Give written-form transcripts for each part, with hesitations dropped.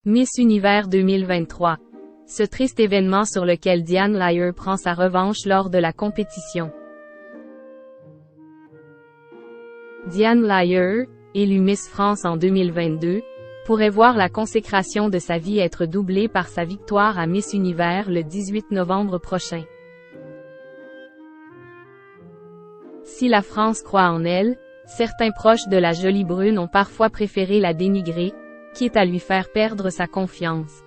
Miss Univers 2023. Ce triste événement sur lequel Diane Lair prend sa revanche lors de la compétition. Diane Lair, élue Miss France en 2022, pourrait voir la consécration de sa vie être doublée par sa victoire à Miss Univers le 18 novembre prochain. Si la France croit en elle, certains proches de la jolie brune ont parfois préféré la dénigrer, quitte à lui faire perdre sa confiance.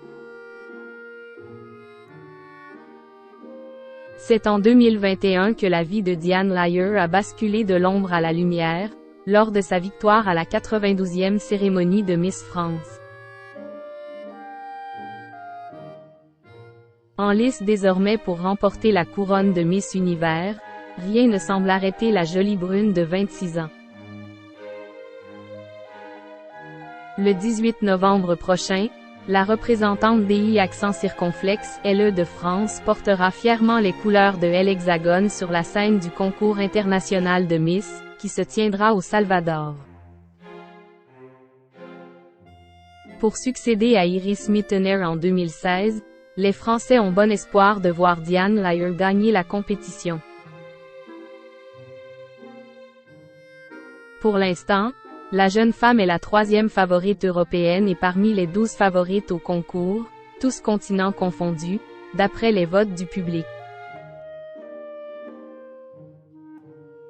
C'est en 2021 que la vie de Diane Lair a basculé de l'ombre à la lumière, lors de sa victoire à la 92e cérémonie de Miss France. En lice désormais pour remporter la couronne de Miss Univers, rien ne semble arrêter la jolie brune de 26 ans. Le 18 novembre prochain, la représentante DI accent circonflexe LE de France portera fièrement les couleurs de l'Hexagone sur la scène du concours international de Miss, qui se tiendra au Salvador. Pour succéder à Iris Mittener en 2016, les Français ont bon espoir de voir Diane Lair gagner la compétition. Pour l'instant, la jeune femme est la 3e favorite européenne et parmi les 12 favorites au concours, tous continents confondus, d'après les votes du public.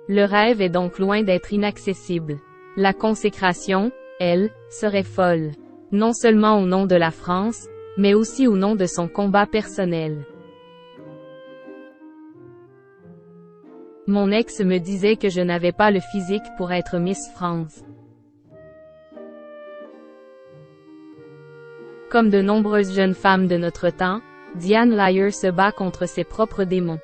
Le rêve est donc loin d'être inaccessible. La consécration, elle, serait folle. Non seulement au nom de la France, mais aussi au nom de son combat personnel. Mon ex me disait que je n'avais pas le physique pour être Miss France. Comme de nombreuses jeunes femmes de notre temps, Diane Lair se bat contre ses propres démons.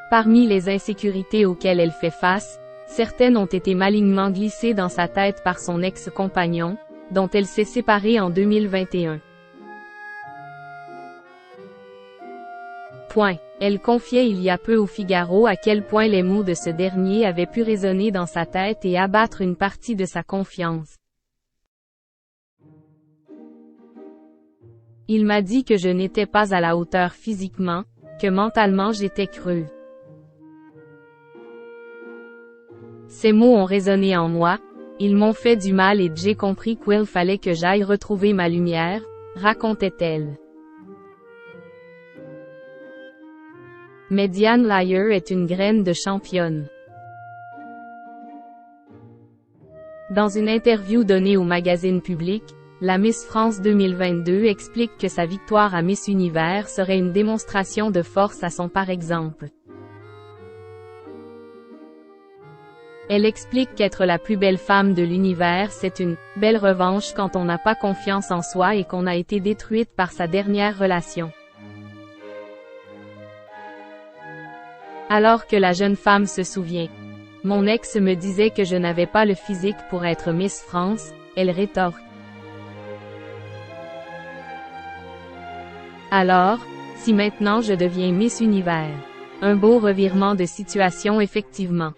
Parmi les insécurités auxquelles elle fait face, certaines ont été malignement glissées dans sa tête par son ex-compagnon, dont elle s'est séparée en 2021. Elle confiait il y a peu au Figaro à quel point les mots de ce dernier avaient pu résonner dans sa tête et abattre une partie de sa confiance. Il m'a dit que je n'étais pas à la hauteur physiquement, que mentalement j'étais creux. Ces mots ont résonné en moi, ils m'ont fait du mal et j'ai compris qu'il fallait que j'aille retrouver ma lumière, racontait-elle. Mais Diane Lair est une graine de championne. Dans une interview donnée au magazine Public, la Miss France 2022 explique que sa victoire à Miss Univers serait une démonstration de force à son par exemple. Elle explique qu'être la plus belle femme de l'univers c'est une « belle revanche quand on n'a pas confiance en soi et qu'on a été détruite par sa dernière relation ». Alors que la jeune femme se souvient. Mon ex me disait que je n'avais pas le physique pour être Miss France, elle rétorque. Alors, si maintenant je deviens Miss Univers? Un beau revirement de situation effectivement.